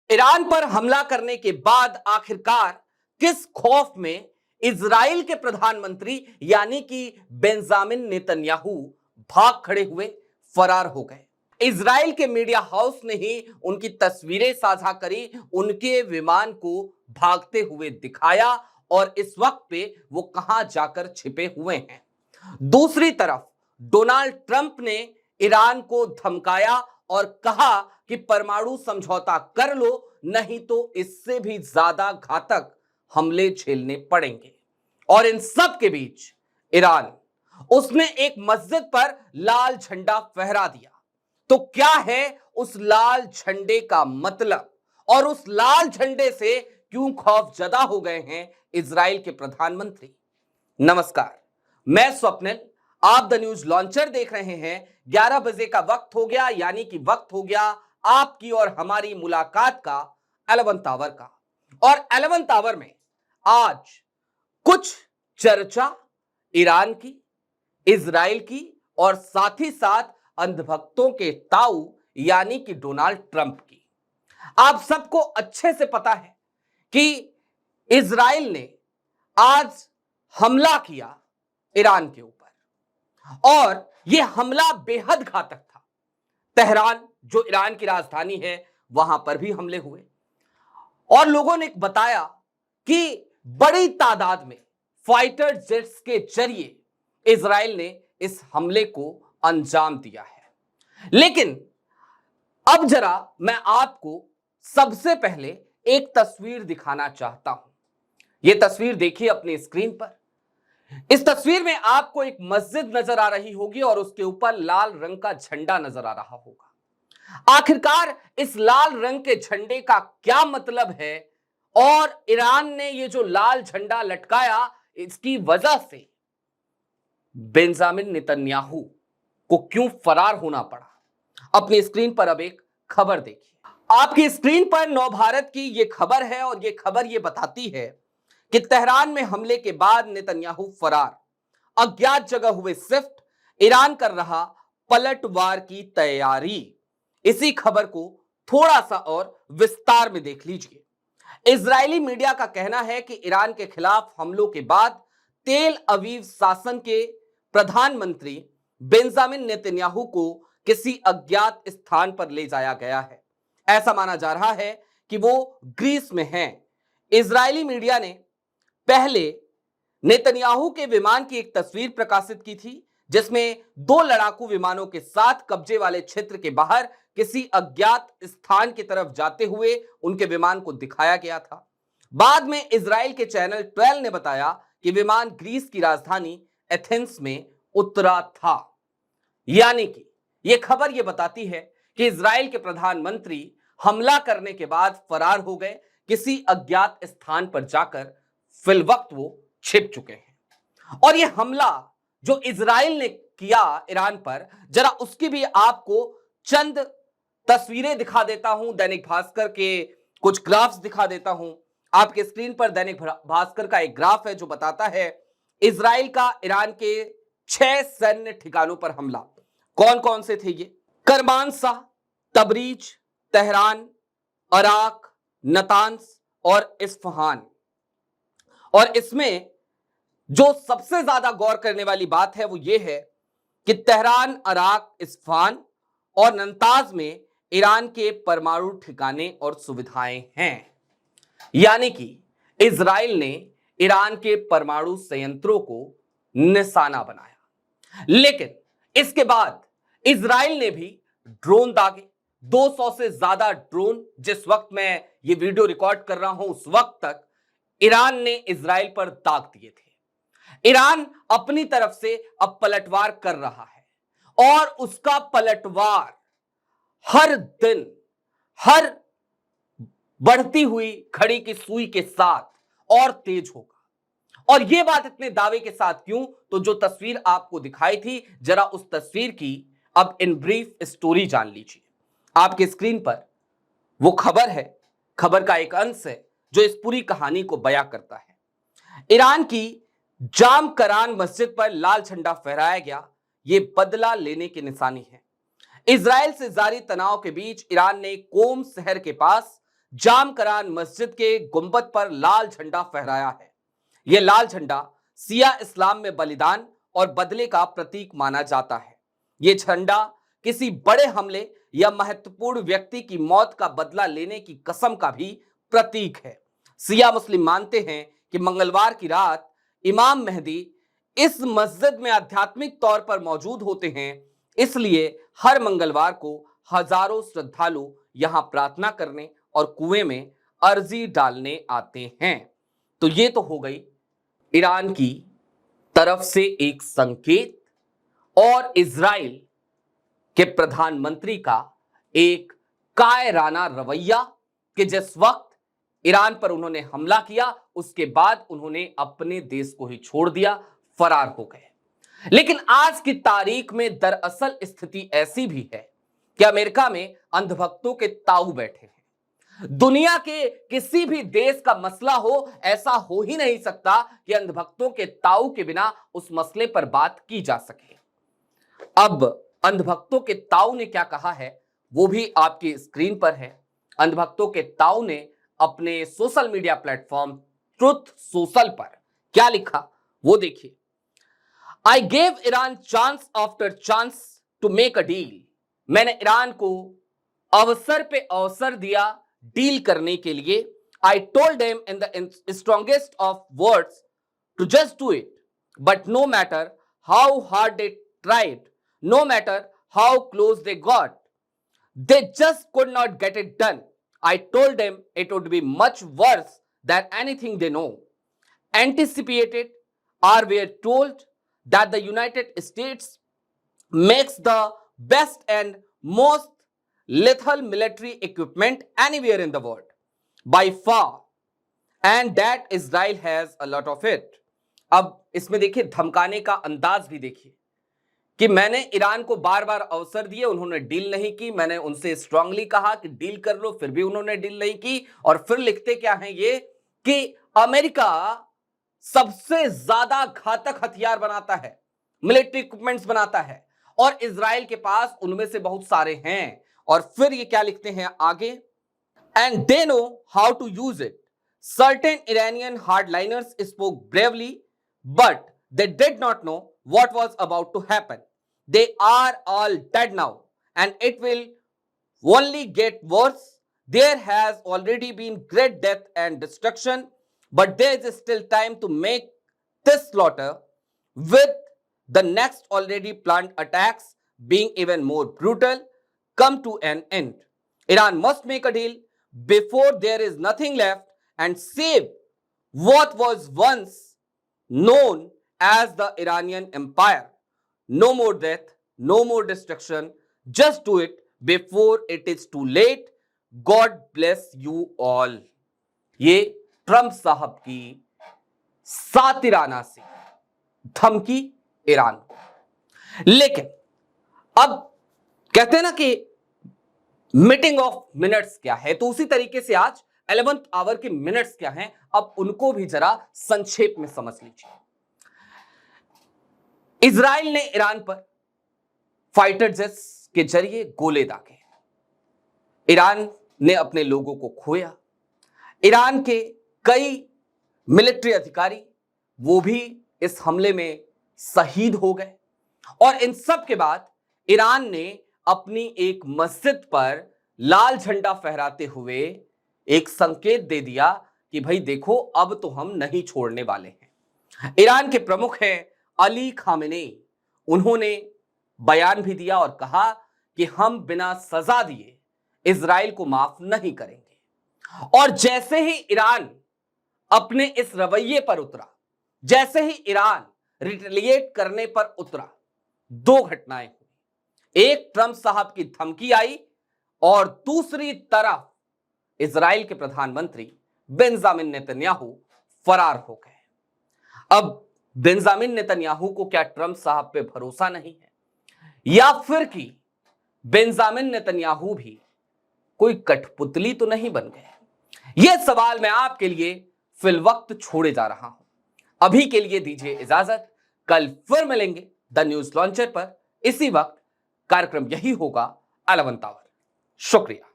Iran पर हमला करने के बाद आखिरकार किस खौफ में इजराइल के प्रधानमंत्री यानी कि बेंजामिन नेतन्याहू भाग खड़े हुए, फरार हो गए। इजराइल के मीडिया हाउस ने ही उनकी तस्वीरें साझा करी, उनके विमान को भागते हुए दिखाया और इस वक्त पे वो कहां जाकर छिपे हुए हैं। दूसरी तरफ डोनाल्ड ट्रंप ने ईरान को धमकाया और कहा कि परमाणु समझौता कर लो, नहीं तो इससे भी ज्यादा घातक हमले झेलने पड़ेंगे। और इन सब के बीच ईरान, उसने एक मस्जिद पर लाल झंडा फहरा दिया। तो क्या है उस लाल झंडे का मतलब और उस लाल झंडे से क्यों खौफजदा हो गए हैं इजराइल के प्रधानमंत्री? नमस्कार, मैं स्वप्निल, आप द न्यूज लॉन्चर देख रहे हैं। 11 बजे का वक्त हो गया, यानी कि वक्त हो गया आपकी और हमारी मुलाकात का 11th आवर का। और 11th आवर में आज कुछ चर्चा ईरान की, इजराइल की और साथ ही साथ अंधभक्तों के ताऊ यानी कि डोनाल्ड ट्रंप की। आप सबको अच्छे से पता है कि इजराइल ने आज हमला किया ईरान के ऊपर और यह हमला बेहद घातक था। तेहरान, जो ईरान की राजधानी है, वहां पर भी हमले हुए और लोगों ने बताया कि बड़ी तादाद में फाइटर जेट्स के जरिए इजराइल ने इस हमले को अंजाम दिया है। लेकिन अब जरा मैं आपको सबसे पहले एक तस्वीर दिखाना चाहता हूं। यह तस्वीर देखिए अपनी स्क्रीन पर। इस तस्वीर में आपको एक मस्जिद नजर आ रही होगी और उसके ऊपर लाल रंग का झंडा नजर आ रहा होगा। आखिरकार इस लाल रंग के झंडे का क्या मतलब है और ईरान ने यह जो लाल झंडा लटकाया, इसकी वजह से बेंजामिन नेतन्याहू को क्यों फरार होना पड़ा? अपनी स्क्रीन पर अब एक खबर देखिए। आपकी स्क्रीन पर नवभारत की यह खबर है और यह खबर यह बताती है कि तेहरान में हमले के बाद नेतन्याहू फरार, अज्ञात जगह हुए शिफ्ट, ईरान कर रहा पलटवार की तैयारी। इसी खबर को थोड़ा सा और विस्तार में देख लीजिए। इजरायली मीडिया का कहना है कि ईरान के खिलाफ हमलों के बाद तेल अवीव शासन के प्रधानमंत्री बेंजामिन नेतन्याहू को किसी अज्ञात स्थान पर ले जाया गया है। ऐसा माना जा रहा है कि वो ग्रीस में हैं। इजरायली मीडिया ने पहले नेतन्याहू के विमान की एक तस्वीर प्रकाशित की थी, जिसमें 2 लड़ाकू विमानों के साथ कब्जे वाले क्षेत्र के बाहर किसी अज्ञात स्थान की तरफ जाते हुए उनके विमान को दिखाया गया था। बाद में इजराइल के चैनल 12 ने बताया कि विमान ग्रीस की राजधानी एथेंस में उतरा था। यानी कि यह खबर यह बताती है कि इजराइल के प्रधानमंत्री हमला करने के बाद फरार हो गए, किसी अज्ञात स्थान पर जाकर फिलवक्त वो छिप चुके हैं। और यह हमला जो इजराइल ने किया ईरान पर, जरा उसकी भी आपको चंद तस्वीरें दिखा देता हूं। दैनिक भास्कर के कुछ ग्राफ्स दिखा देता हूं आपके स्क्रीन पर। दैनिक भास्कर का एक ग्राफ है जो बताता है इजराइल का ईरान के 6 सैन्य ठिकानों पर हमला। कौन कौन से थे ये? करमानशाह, तबरीज, तेहरान, अराक, नतान्स और इस्फहान। और इसमें जो सबसे ज्यादा गौर करने वाली बात है वो ये है कि तेहरान, अराक, इस्फहान और नतान्ज में ईरान के परमाणु ठिकाने और सुविधाएं हैं। यानी कि इजराइल ने ईरान के परमाणु संयंत्रों को निशाना बनाया। लेकिन इसके बाद इजराइल ने भी ड्रोन दागे। 200 से ज्यादा ड्रोन, जिस वक्त मैं ये वीडियो रिकॉर्ड कर रहा हूं उस वक्त तक ईरान ने इजराइल पर दाग दिए थे। ईरान अपनी तरफ से अब पलटवार कर रहा है और उसका पलटवार हर दिन, हर बढ़ती हुई घड़ी की सुई के साथ और तेज होगा। और यह बात इतने दावे के साथ क्यों? तो जो तस्वीर आपको दिखाई थी, जरा उस तस्वीर की अब इन ब्रीफ स्टोरी जान लीजिए। आपके स्क्रीन पर वो खबर है, खबर का एक अंश है जो इस पूरी कहानी को बयां करता है। ईरान की जाम करान मस्जिद पर लाल झंडा फहराया गया, यह बदला लेने की निशानी है। इजराइल से जारी तनाव के बीच ईरान ने कोम शहर के पास जामकरान मस्जिद के गुंबद पर लाल झंडा फहराया है। यह लाल झंडा सिया इस्लाम में बलिदान और बदले का प्रतीक माना जाता है। यह झंडा किसी बड़े हमले या महत्वपूर्ण व्यक्ति की मौत का बदला लेने की कसम का भी प्रतीक है। सिया मुस्लिम मानते हैं कि मंगलवार की रात इमाम मेहदी इस मस्जिद में आध्यात्मिक तौर पर मौजूद होते हैं, इसलिए हर मंगलवार को हजारों श्रद्धालु यहां प्रार्थना करने और कुएं में अर्जी डालने आते हैं। तो ये तो हो गई ईरान की तरफ से एक संकेत और इजराइल के प्रधानमंत्री का एक कायराना रवैया कि जिस वक्त ईरान पर उन्होंने हमला किया उसके बाद उन्होंने अपने देश को ही छोड़ दिया, फरार हो गए। लेकिन आज की तारीख में दरअसल स्थिति ऐसी भी है कि अमेरिका में अंधभक्तों के ताऊ बैठे हैं। दुनिया के किसी भी देश का मसला हो, ऐसा हो ही नहीं सकता कि अंधभक्तों के ताऊ के बिना उस मसले पर बात की जा सके। अब अंधभक्तों के ताऊ ने क्या कहा है वो भी आपकी स्क्रीन पर है। अंधभक्तों के ताऊ ने अपने social media platform truth social पर क्या लिखा वो देखिए। I gave Iran chance after chance to make a deal. मैंने ईरान को अवसर पे अवसर दिया डील करने के लिए। I told them in the strongest of words to just do it, but no matter how hard they tried, no matter how close they got, they just could not get it done. I told them it would be much worse than anything they know, anticipated, or were told that the United States makes the best and most lethal military equipment anywhere in the world by far, and that Israel has a lot of it. अब इसमें देखिए धमकाने का अंदाज भी देखिए कि मैंने ईरान को बार बार अवसर दिए, उन्होंने डील नहीं की। मैंने उनसे स्ट्रांगली कहा कि डील कर लो, फिर भी उन्होंने डील नहीं की। और फिर लिखते क्या हैं ये कि अमेरिका सबसे ज्यादा घातक हथियार बनाता है, मिलिट्री इक्विपमेंट्स बनाता है, और इजराइल के पास उनमें से बहुत सारे हैं। और फिर ये क्या लिखते हैं आगे, and they know how to use it. Certain Iranian hardliners spoke bravely, but they did not know what was about to happen. They are all dead now, and it will only get worse. There has already been great death and destruction, but there is still time to make this slaughter, with the next already planned attacks being even more brutal, come to an end. Iran must make a deal before there is nothing left and save what was once known as the Iranian Empire. No more death, no more destruction. Just do it before it is too late. God bless you all. ये Trump साहब की सातिराना सी धमकी Iran को। लेकिन अब कहते हैं ना कि मीटिंग ऑफ मिनट्स क्या है, तो उसी तरीके से आज 11th आवर के मिनट्स क्या हैं, अब उनको भी जरा संक्षेप में समझ लीजिए। इजराइल ने ईरान पर फाइटर जेट्स के जरिए गोले दागे। ईरान ने अपने लोगों को खोया। ईरान के कई मिलिट्री अधिकारी वो भी इस हमले में शहीद हो गए। और इन सब के बाद ईरान ने अपनी एक मस्जिद पर लाल झंडा फहराते हुए एक संकेत दे दिया कि भाई देखो अब तो हम नहीं छोड़ने वाले हैं। ईरान के प्रमुख हैं अली खामेनेई, उन्होंने बयान भी दिया और कहा कि हम बिना सजा दिए इजराइल को माफ नहीं करेंगे। और जैसे ही ईरान अपने इस रवैये पर उतरा, जैसे ही ईरान रिटेलिएट करने पर उतरा, दो घटनाएं हुई। एक ट्रंप साहब की धमकी आई और दूसरी तरफ इजराइल के प्रधानमंत्री बेंजामिन नेतन्याहू फरार हो गए। अब बेंजामिन नेतन्याहू को क्या ट्रंप साहब पे भरोसा नहीं है, या फिर कि बेंजामिन नेतन्याहू भी कोई कठपुतली तो नहीं बन गए? यह सवाल मैं आपके लिए फिलवक्त छोड़े जा रहा हूं। अभी के लिए दीजिए इजाजत, कल फिर मिलेंगे द न्यूज लॉन्चर पर इसी वक्त। कार्यक्रम यही होगा 11th आवर। शुक्रिया।